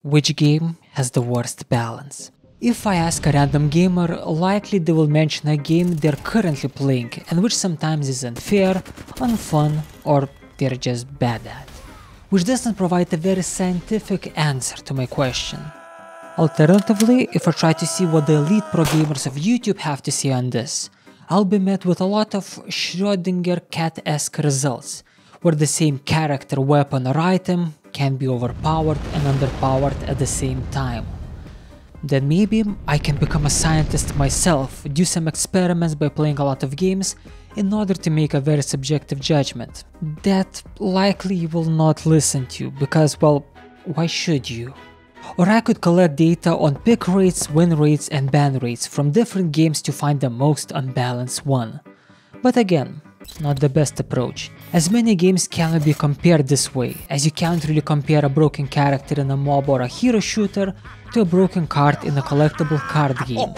Which game has the worst balance? If I ask a random gamer, likely they will mention a game they're currently playing and which sometimes is unfair, unfun, or they're just bad at. Which doesn't provide a very scientific answer to my question. Alternatively, if I try to see what the elite pro gamers of YouTube have to say on this, I'll be met with a lot of Schrödinger cat-esque results, where the same character, weapon or item can be overpowered and underpowered at the same time. Then maybe I can become a scientist myself, do some experiments by playing a lot of games in order to make a very subjective judgment that likely you will not listen to because, well, why should you? Or I could collect data on pick rates, win rates and ban rates from different games to find the most unbalanced one. But again, not the best approach, as many games cannot be compared this way, as you can't really compare a broken character in a MOBA or a hero shooter to a broken card in a collectible card game,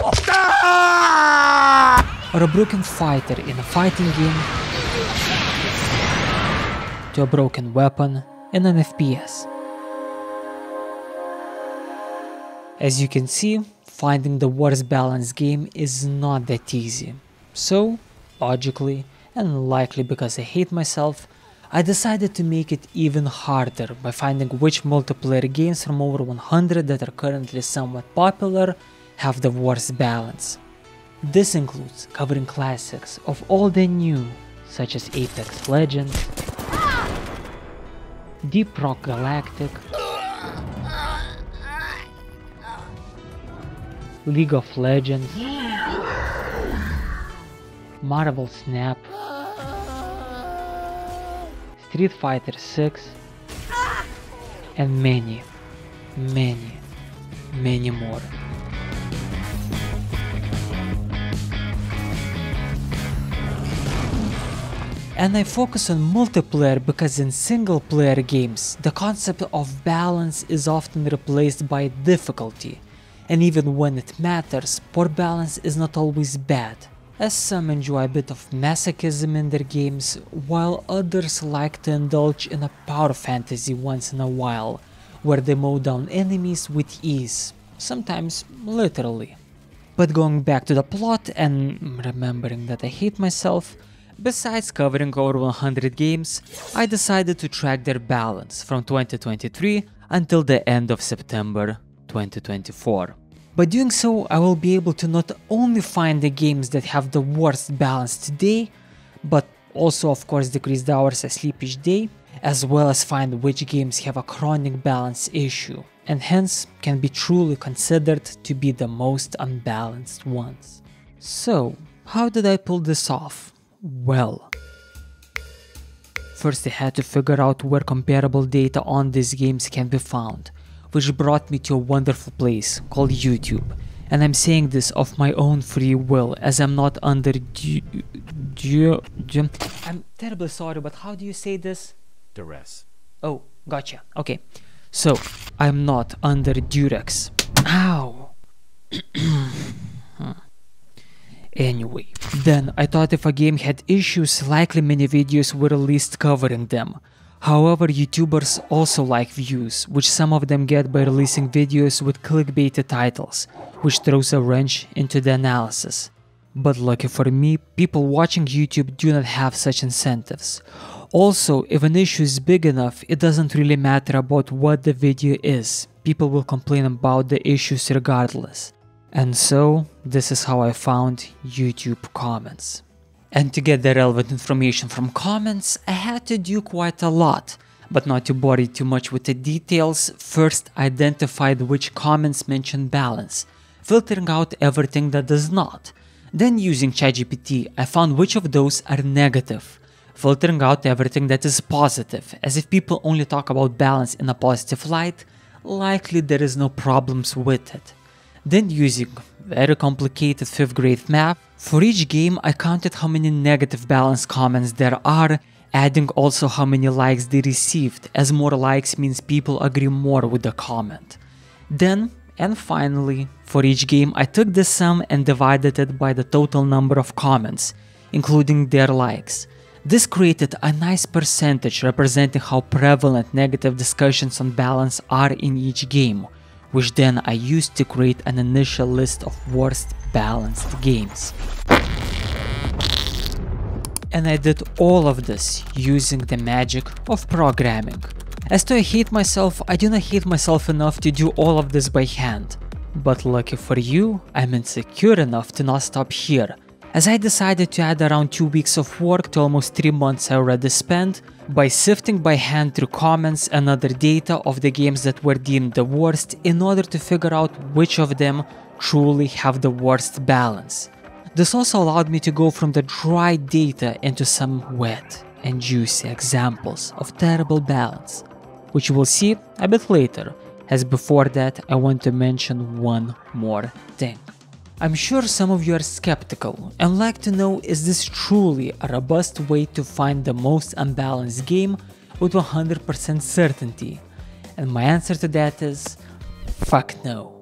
or a broken fighter in a fighting game to a broken weapon in an FPS. As you can see, finding the worst balanced game is not that easy. So, logically, and likely because I hate myself, I decided to make it even harder by finding which multiplayer games from over 100 that are currently somewhat popular have the worst balance. This includes covering classics of old and new, such as Apex Legends, Deep Rock Galactic, League of Legends, Marvel Snap, Street Fighter 6, and many more. And I focus on multiplayer because in single player games, the concept of balance is often replaced by difficulty. And even when it matters, poor balance is not always bad, as some enjoy a bit of masochism in their games, while others like to indulge in a power fantasy once in a while, where they mow down enemies with ease, sometimes literally. But going back to the plot and remembering that I hate myself, besides covering over 100 games, I decided to track their balance from 2023 until the end of September 2024. By doing so, I will be able to not only find the games that have the worst balance today, but also of course decrease the hours I sleep each day, as well as find which games have a chronic balance issue, and hence can be truly considered to be the most unbalanced ones. So, how did I pull this off? Well, first I had to figure out where comparable data on these games can be found, which brought me to a wonderful place called YouTube, and I'm saying this of my own free will as I'm not under I'm terribly sorry, but how do you say this? Duress. Oh, gotcha, okay. So, I'm not under duress. Ow! Anyway, then I thought if a game had issues, likely many videos were released covering them. However, YouTubers also like views, which some of them get by releasing videos with clickbaity titles, which throws a wrench into the analysis. But lucky for me, people watching YouTube do not have such incentives. Also, if an issue is big enough, it doesn't really matter about what the video is, people will complain about the issues regardless. And so, this is how I found YouTube comments. And to get the relevant information from comments, I had to do quite a lot. But not to bore you too much with the details, first I identified which comments mention balance, filtering out everything that does not. Then using ChatGPT, I found which of those are negative, filtering out everything that is positive, as if people only talk about balance in a positive light, likely there is no problems with it. Then using very complicated 5th grade math, for each game I counted how many negative balance comments there are, adding also how many likes they received, as more likes means people agree more with the comment. Then, and finally, for each game I took the sum and divided it by the total number of comments, including their likes. This created a nice percentage representing how prevalent negative discussions on balance are in each game, which then I used to create an initial list of worst balanced games. And I did all of this using the magic of programming. As to I hate myself, I do not hate myself enough to do all of this by hand. But lucky for you, I'm insecure enough to not stop here, as I decided to add around 2 weeks of work to almost 3 months I already spent by sifting by hand through comments and other data of the games that were deemed the worst in order to figure out which of them truly have the worst balance. This also allowed me to go from the dry data into some wet and juicy examples of terrible balance, which you will see a bit later, as before that I want to mention one more thing. I'm sure some of you are skeptical and like to know, is this truly a robust way to find the most unbalanced game with 100% certainty? And my answer to that is, fuck no.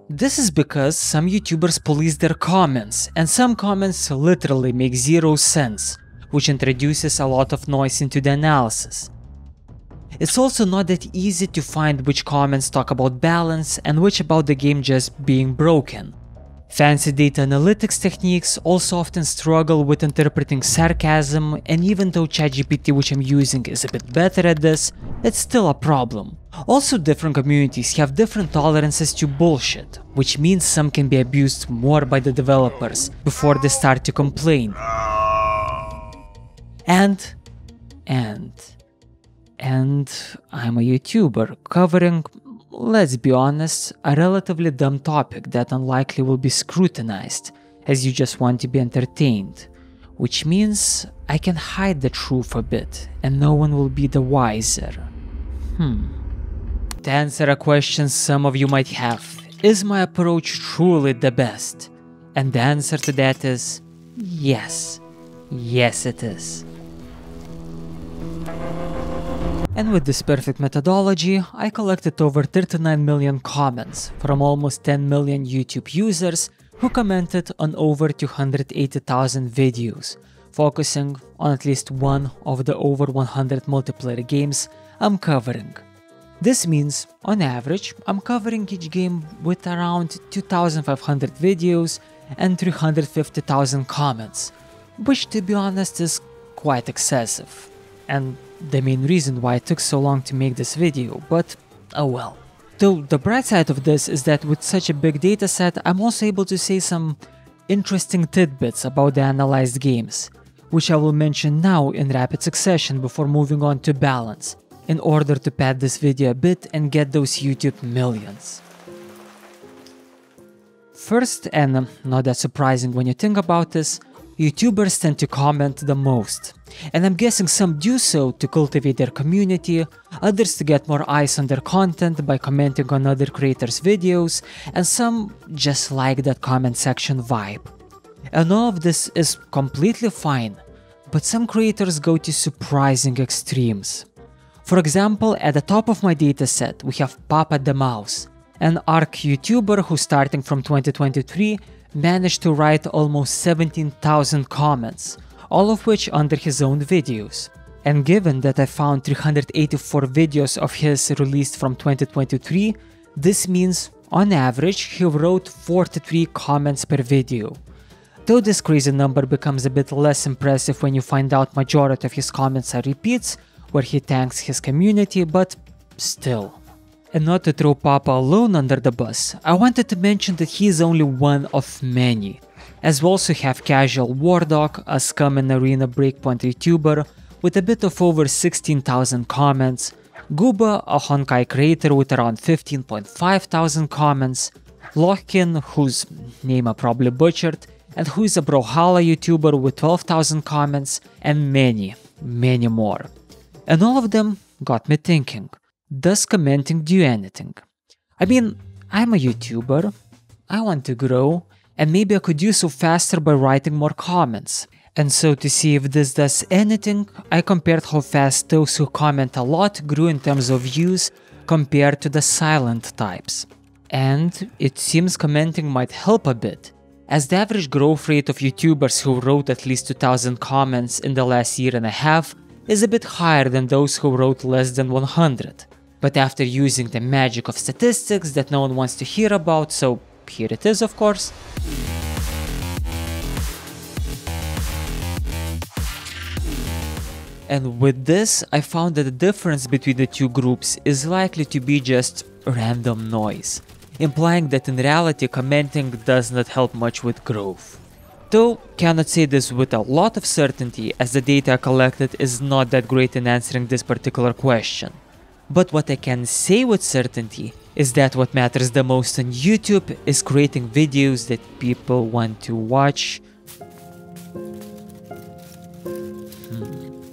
This is because some YouTubers police their comments, and some comments literally make zero sense, which introduces a lot of noise into the analysis. It's also not that easy to find which comments talk about balance and which about the game just being broken. Fancy data analytics techniques also often struggle with interpreting sarcasm, and even though ChatGPT, which I'm using, is a bit better at this, it's still a problem. Also, different communities have different tolerances to bullshit, which means some can be abused more by the developers before they start to complain. And I'm a YouTuber covering, let's be honest, a relatively dumb topic that unlikely will be scrutinized, as you just want to be entertained, which means I can hide the truth a bit and no one will be the wiser. To answer a question some of you might have, is my approach truly the best? And the answer to that is yes. Yes, it is. And with this perfect methodology, I collected over 39 million comments from almost 10 million YouTube users who commented on over 280,000 videos, focusing on at least one of the over 100 multiplayer games I'm covering. This means, on average, I'm covering each game with around 2,500 videos and 350,000 comments, which to be honest is quite excessive, and the main reason why it took so long to make this video, but oh well. Though the bright side of this is that with such a big dataset, I'm also able to say some interesting tidbits about the analyzed games, which I will mention now in rapid succession before moving on to balance, in order to pad this video a bit and get those YouTube millions. First, and not that surprising when you think about this, YouTubers tend to comment the most, and I'm guessing some do so to cultivate their community, others to get more eyes on their content by commenting on other creators' videos, and some just like that comment section vibe. And all of this is completely fine, but some creators go to surprising extremes. For example, at the top of my dataset we have Papa the Mouse, an ARC YouTuber who starting from 2023 managed to write almost 17,000 comments, all of which under his own videos. And given that I found 384 videos of his released from 2023, this means, on average, he wrote 43 comments per video. Though this crazy number becomes a bit less impressive when you find out majority of his comments are repeats, where he thanks his community, but still. And not to throw Papa alone under the bus, I wanted to mention that he is only one of many, as we also have Casual Wardog, a scum and arena breakpoint YouTuber with a bit of over 16,000 comments, Gooba, a Honkai creator with around 15.5 thousand comments, Lochkin, whose name I probably butchered, and who is a Brawlhalla YouTuber with 12,000 comments, and many, many more. And all of them got me thinking, does commenting do anything? I mean, I'm a YouTuber, I want to grow, and maybe I could do so faster by writing more comments. And so to see if this does anything, I compared how fast those who comment a lot grew in terms of views compared to the silent types. And it seems commenting might help a bit, as the average growth rate of YouTubers who wrote at least 2,000 comments in the last year and a half is a bit higher than those who wrote less than 100. But after using the magic of statistics that no one wants to hear about, so here it is of course. And with this, I found that the difference between the two groups is likely to be just random noise, implying that in reality commenting does not help much with growth. Though cannot say this with a lot of certainty as the data collected is not that great in answering this particular question. But what I can say with certainty is that what matters the most on YouTube is creating videos that people want to watch,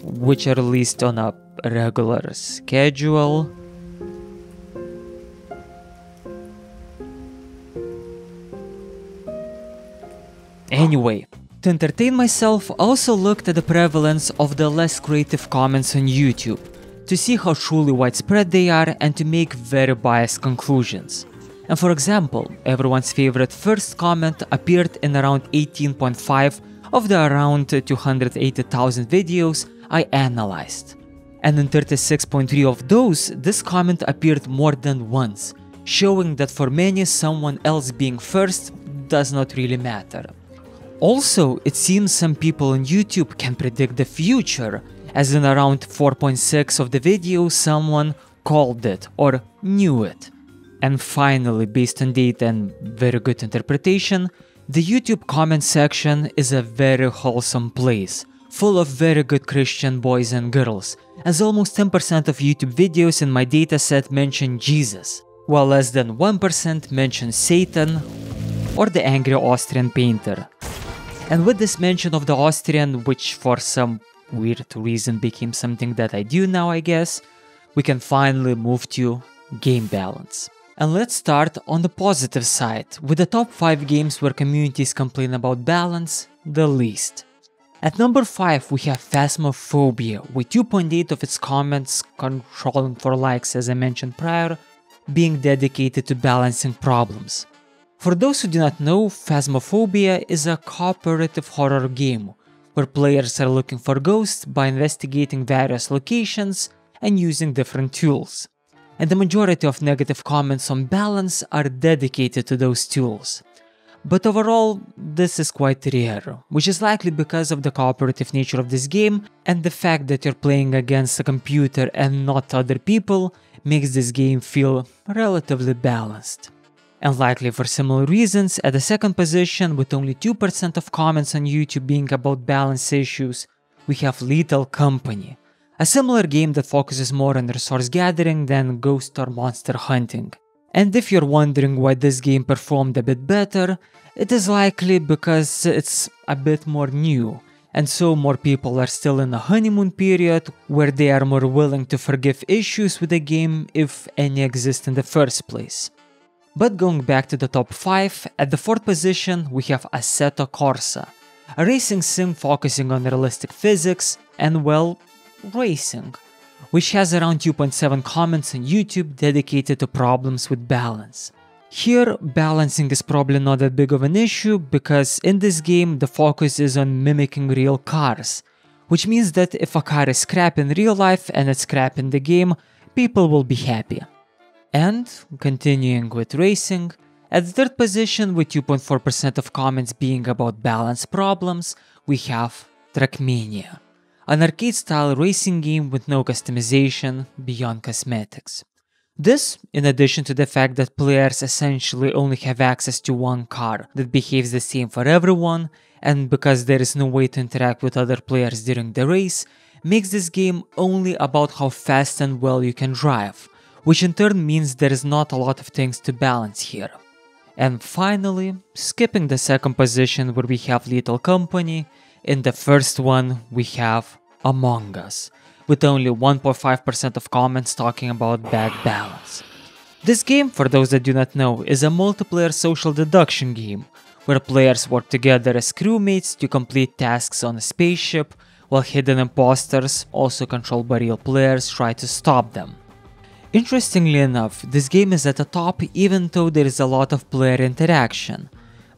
which are released on a regular schedule. Anyway, to entertain myself, I also looked at the prevalence of the less creative comments on YouTube, to see how truly widespread they are and to make very biased conclusions. And for example, everyone's favorite first comment appeared in around 18.5 of the around 280,000 videos I analyzed. And in 36.3 of those, this comment appeared more than once, showing that for many someone else being first does not really matter. Also, it seems some people on YouTube can predict the future, as in around 4.6 of the videos someone called it or knew it. And finally, based on data and very good interpretation, the YouTube comment section is a very wholesome place, full of very good Christian boys and girls, as almost 10% of YouTube videos in my dataset mention Jesus, while less than 1% mention Satan or the angry Austrian painter. And with this mention of the Austrian, which for some weird reason became something that I do now I guess, we can finally move to game balance. And let's start on the positive side, with the top 5 games where communities complain about balance the least. At number 5 we have Phasmophobia, with 2.8 of its comments, controlling for likes as I mentioned prior, being dedicated to balancing problems. For those who do not know, Phasmophobia is a cooperative horror game, where players are looking for ghosts by investigating various locations and using different tools. And the majority of negative comments on balance are dedicated to those tools. But overall, this is quite rare, which is likely because of the cooperative nature of this game and the fact that you're playing against a computer and not other people makes this game feel relatively balanced. And likely for similar reasons, at the second position, with only 2% of comments on YouTube being about balance issues, we have Lethal Company, a similar game that focuses more on resource gathering than ghost or monster hunting. And if you're wondering why this game performed a bit better, it is likely because it's a bit more new, and so more people are still in a honeymoon period where they are more willing to forgive issues with the game if any exist in the first place. But going back to the top 5, at the 4th position we have Assetto Corsa, a racing sim focusing on realistic physics and, well, racing, which has around 2.7 comments on YouTube dedicated to problems with balance. Here, balancing is probably not that big of an issue because in this game the focus is on mimicking real cars, which means that if a car is crap in real life and it's crap in the game, people will be happy. And, continuing with racing, at the 3rd position with 2.4% of comments being about balance problems, we have Trackmania, an arcade-style racing game with no customization beyond cosmetics. This, in addition to the fact that players essentially only have access to one car that behaves the same for everyone, and because there is no way to interact with other players during the race, makes this game only about how fast and well you can drive, which in turn means there is not a lot of things to balance here. And finally, skipping the 2nd position where we have Lethal Company, in the first one we have Among Us, with only 1.5% of comments talking about bad balance. This game, for those that do not know, is a multiplayer social deduction game, where players work together as crewmates to complete tasks on a spaceship, while hidden imposters, also controlled by real players, try to stop them. Interestingly enough, this game is at the top even though there is a lot of player interaction.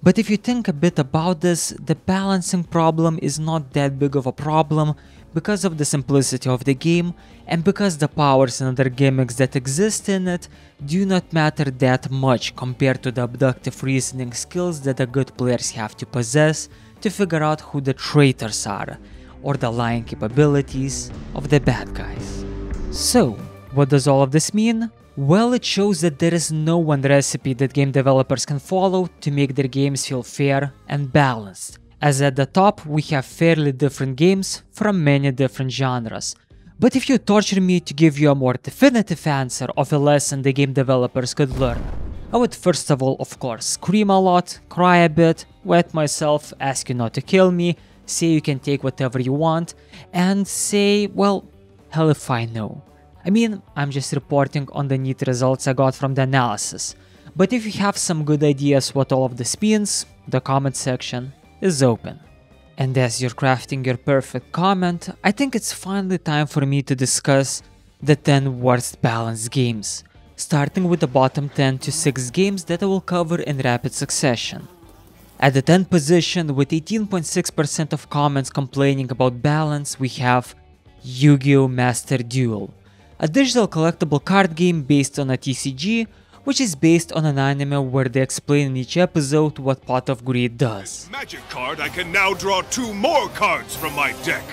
But if you think a bit about this, the balancing problem is not that big of a problem because of the simplicity of the game and because the powers and other gimmicks that exist in it do not matter that much compared to the abductive reasoning skills that the good players have to possess to figure out who the traitors are, or the lying capabilities of the bad guys. So, what does all of this mean? Well, it shows that there is no one recipe that game developers can follow to make their games feel fair and balanced, as at the top we have fairly different games from many different genres. But if you torture me to give you a more definitive answer of a lesson the game developers could learn, I would first of all, of course, scream a lot, cry a bit, wet myself, ask you not to kill me, say you can take whatever you want, and say, well, hell if I know. I mean, I'm just reporting on the neat results I got from the analysis. But if you have some good ideas what all of this means, the comment section is open. And as you're crafting your perfect comment, I think it's finally time for me to discuss the 10 worst balanced games, starting with the bottom 10 to 6 games that I will cover in rapid succession. At the 10th position, with 18.6% of comments complaining about balance, we have Yu-Gi-Oh! Master Duel, a digital collectible card game based on a TCG, which is based on an anime where they explain in each episode what Pot of Greed does. Magic card, I can now draw 2 more cards from my deck.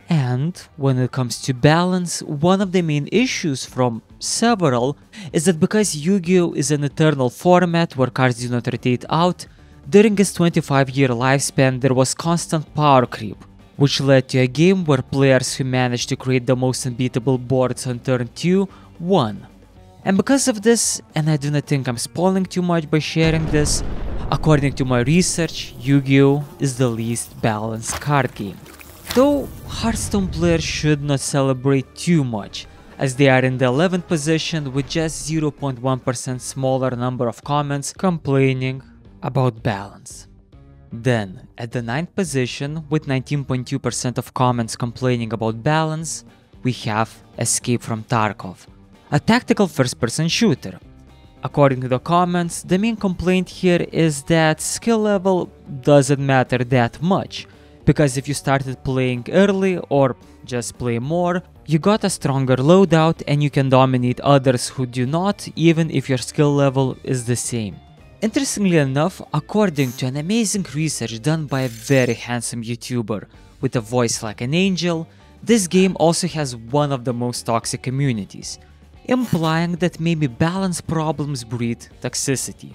And when it comes to balance, one of the main issues from several is that because Yu-Gi-Oh! Is an eternal format where cards do not rotate out, during its 25-year lifespan there was constant power creep, which led to a game where players who managed to create the most unbeatable boards on turn 2 won. And because of this, and I do not think I'm spoiling too much by sharing this, according to my research, Yu-Gi-Oh! Is the least balanced card game. Though Hearthstone players should not celebrate too much, as they are in the 11th position with just 0.1% smaller number of comments complaining about balance. Then, at the 9th position, with 19.2% of comments complaining about balance, we have Escape from Tarkov, a tactical first-person shooter. According to the comments, the main complaint here is that skill level doesn't matter that much, because if you started playing early or just play more, you got a stronger loadout and you can dominate others who do not, even if your skill level is the same. Interestingly enough, according to an amazing research done by a very handsome YouTuber with a voice like an angel, this game also has one of the most toxic communities, implying that maybe balance problems breed toxicity.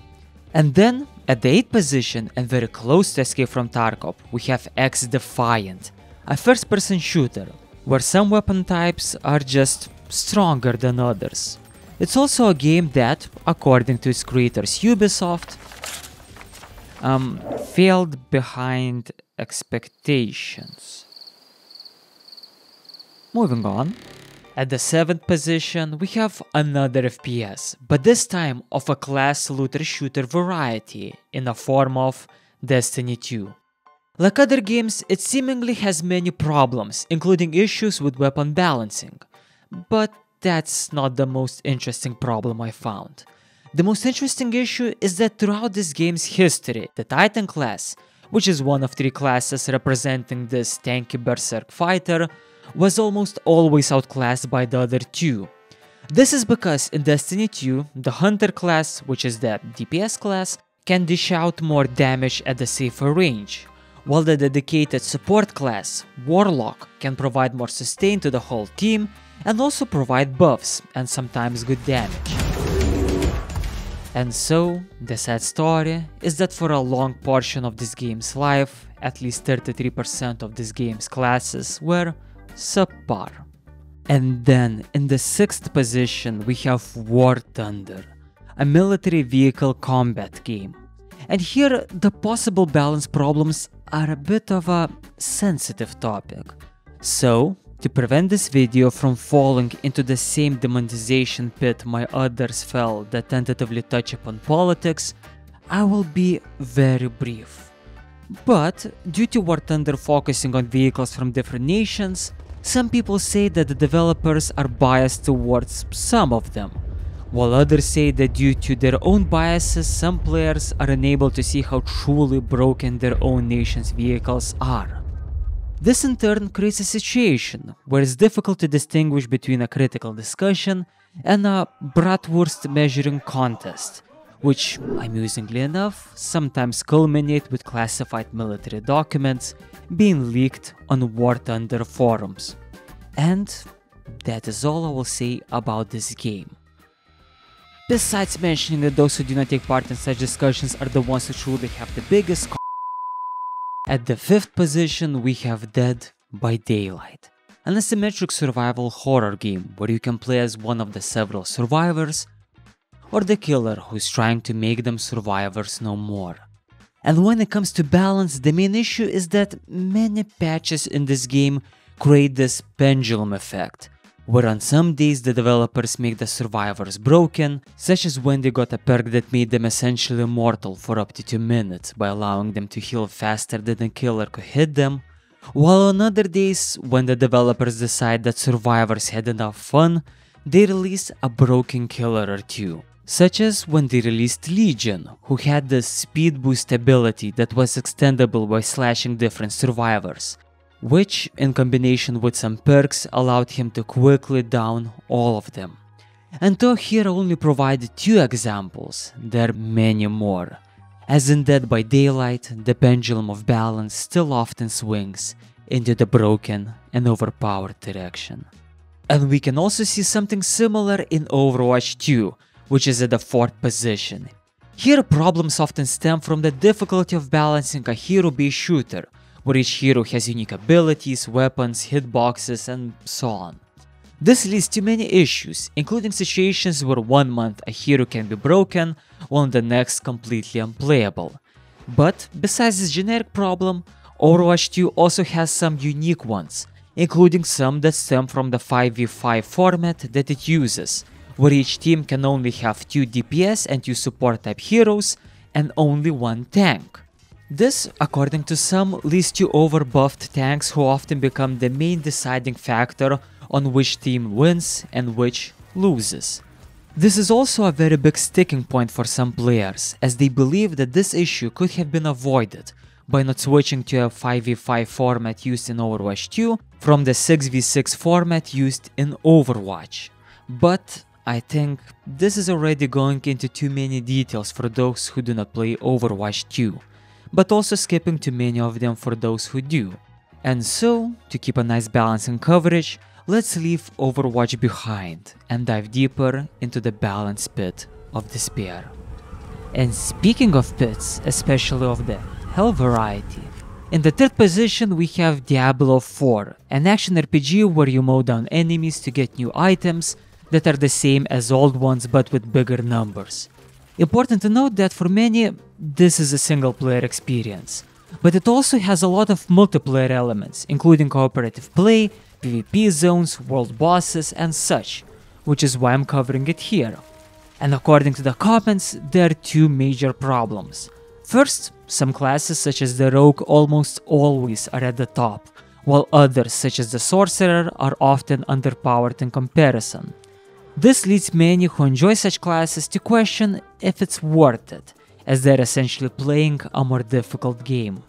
And then, at the 8th position and very close to Escape from Tarkov, we have X-Defiant, a first-person shooter, where some weapon types are just stronger than others. It's also a game that, according to its creators Ubisoft, failed behind expectations. Moving on. At the 7th position, we have another FPS, but this time of a class looter shooter variety in the form of Destiny 2. Like other games, it seemingly has many problems, including issues with weapon balancing, but that's not the most interesting problem I found. The most interesting issue is that throughout this game's history, the Titan class, which is one of 3 classes representing this tanky berserk fighter, was almost always outclassed by the other 2. This is because in Destiny 2, the Hunter class, which is the DPS class, can dish out more damage at a safer range, while the dedicated support class, Warlock, can provide more sustain to the whole team and also provide buffs and sometimes good damage. And so, the sad story is that for a long portion of this game's life, at least 33% of this game's classes were subpar. And then, in the 6th position, we have War Thunder, a military vehicle combat game. And here, the possible balance problems are a bit of a sensitive topic. So, to prevent this video from falling into the same demonetization pit my others fell that tentatively touch upon politics, I will be very brief. But, due to War Thunder focusing on vehicles from different nations, some people say that the developers are biased towards some of them, while others say that due to their own biases, some players are unable to see how truly broken their own nation's vehicles are. This in turn creates a situation where it's difficult to distinguish between a critical discussion and a bratwurst measuring contest, which, amusingly enough, sometimes culminate with classified military documents being leaked on War Thunder forums. And that is all I will say about this game. Besides mentioning that those who do not take part in such discussions are the ones who truly have the biggest At the 5th position we have Dead by Daylight, an asymmetric survival horror game where you can play as one of the several survivors or the killer who's trying to make them survivors no more. And when it comes to balance, the main issue is that many patches in this game create this pendulum effect, where on some days the developers make the survivors broken, such as when they got a perk that made them essentially immortal for up to 2 minutes by allowing them to heal faster than the killer could hit them, while on other days, when the developers decide that survivors had enough fun, they release a broken killer or two, such as when they released Legion, who had this speed boost ability that was extendable by slashing different survivors, which, in combination with some perks, allowed him to quickly down all of them. And though here I only provided 2 examples, there are many more. As in Dead by Daylight, the pendulum of balance still often swings into the broken and overpowered direction. And we can also see something similar in Overwatch 2, which is at the 4th position. Here problems often stem from the difficulty of balancing a hero-based shooter, where each hero has unique abilities, weapons, hitboxes, and so on. This leads to many issues, including situations where one month a hero can be broken, while the next completely unplayable. But besides this generic problem, Overwatch 2 also has some unique ones, including some that stem from the 5v5 format that it uses, where each team can only have 2 DPS and 2 support type heroes, and only 1 tank. This, according to some, leads to overbuffed tanks who often become the main deciding factor on which team wins and which loses. This is also a very big sticking point for some players, as they believe that this issue could have been avoided by not switching to a 5v5 format used in Overwatch 2 from the 6v6 format used in Overwatch. But I think this is already going into too many details for those who do not play Overwatch 2. But also skipping too many of them for those who do. And so, to keep a nice balance in coverage, let's leave Overwatch behind and dive deeper into the balance pit of despair. And speaking of pits, especially of the hell variety, in the 3rd position we have Diablo 4, an action RPG where you mow down enemies to get new items that are the same as old ones but with bigger numbers. Important to note that for many, this is a single-player experience, but it also has a lot of multiplayer elements, including cooperative play, PvP zones, world bosses, and such, which is why I'm covering it here. And according to the comments, there are 2 major problems. First, some classes such as the Rogue almost always are at the top, while others such as the Sorcerer are often underpowered in comparison. This leads many who enjoy such classes to question if it's worth it, as they're essentially playing a more difficult game.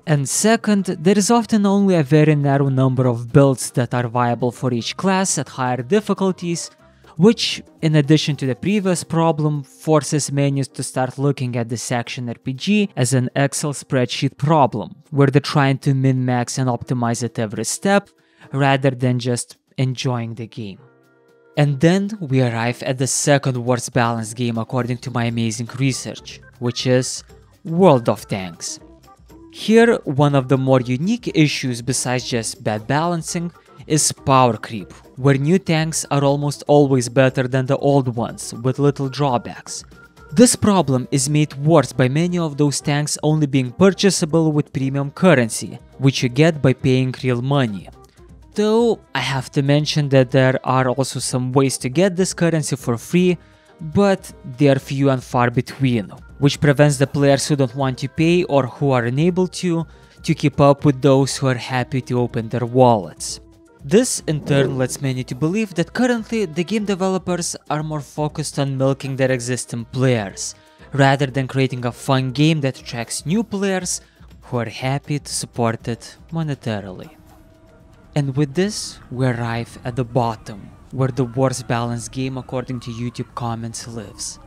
And second, there is often only a very narrow number of builds that are viable for each class at higher difficulties, which, in addition to the previous problem, forces many to start looking at this action RPG as an Excel spreadsheet problem, where they're trying to min-max and optimize at every step, rather than just enjoying the game. And then we arrive at the 2nd worst balanced game according to my amazing research, which is World of Tanks. Here, one of the more unique issues besides just bad balancing is power creep, where new tanks are almost always better than the old ones, with little drawbacks. This problem is made worse by many of those tanks only being purchasable with premium currency, which you get by paying real money. Though I have to mention that there are also some ways to get this currency for free, but they are few and far between, which prevents the players who don't want to pay or who are unable to keep up with those who are happy to open their wallets. This in turn leads many to believe that currently the game developers are more focused on milking their existing players, rather than creating a fun game that attracts new players who are happy to support it monetarily. And with this, we arrive at the bottom, where the worst balanced game according to YouTube comments lives.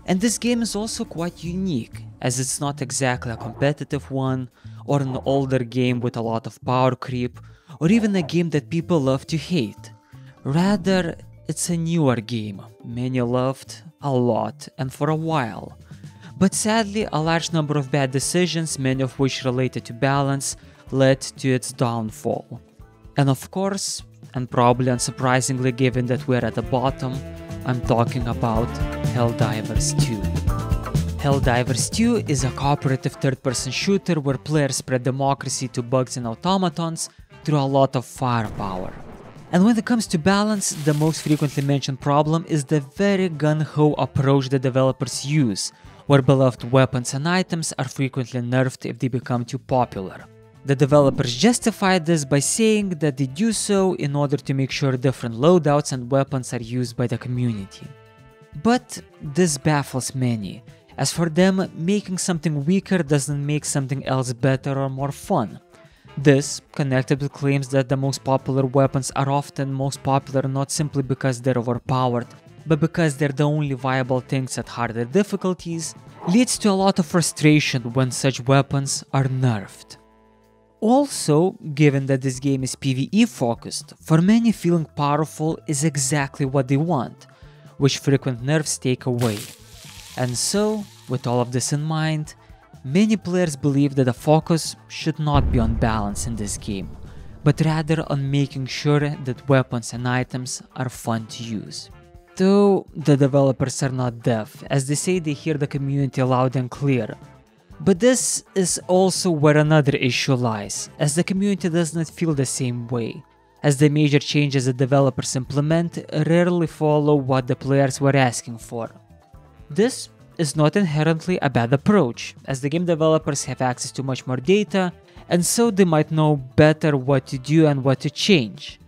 And this game is also quite unique, as it's not exactly a competitive one, or an older game with a lot of power creep, or even a game that people love to hate. Rather, it's a newer game, many loved a lot and for a while. But sadly, a large number of bad decisions, many of which related to balance, led to its downfall. And of course, and probably unsurprisingly given that we're at the bottom, I'm talking about Helldivers 2. Helldivers 2 is a cooperative third-person shooter where players spread democracy to bugs and automatons through a lot of firepower. And when it comes to balance, the most frequently mentioned problem is the very gun-ho approach the developers use, where beloved weapons and items are frequently nerfed if they become too popular. The developers justify this by saying that they do so in order to make sure different loadouts and weapons are used by the community. But this baffles many, as for them, making something weaker doesn't make something else better or more fun. This, connected with claims that the most popular weapons are often most popular not simply because they're overpowered, but because they're the only viable things at harder difficulties, leads to a lot of frustration when such weapons are nerfed. Also, given that this game is PvE focused, for many feeling powerful is exactly what they want, which frequent nerfs take away. And so, with all of this in mind, many players believe that the focus should not be on balance in this game, but rather on making sure that weapons and items are fun to use. Though the developers are not deaf, as they say they hear the community loud and clear. But this is also where another issue lies, as the community does not feel the same way, as the major changes the developers implement rarely follow what the players were asking for. This is not inherently a bad approach, as the game developers have access to much more data, and so they might know better what to do and what to change.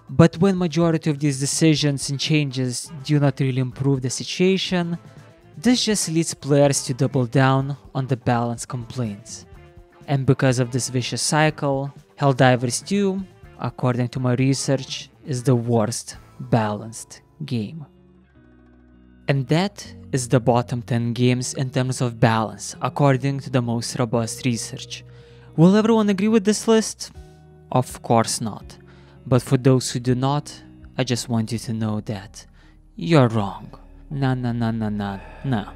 But when majority of these decisions and changes do not really improve the situation, this just leads players to double down on the balance complaints. And because of this vicious cycle, Helldivers 2, according to my research, is the worst balanced game. And that is the bottom 10 games in terms of balance, according to the most robust research. Will everyone agree with this list? Of course not. But for those who do not, I just want you to know that you're wrong. Nah.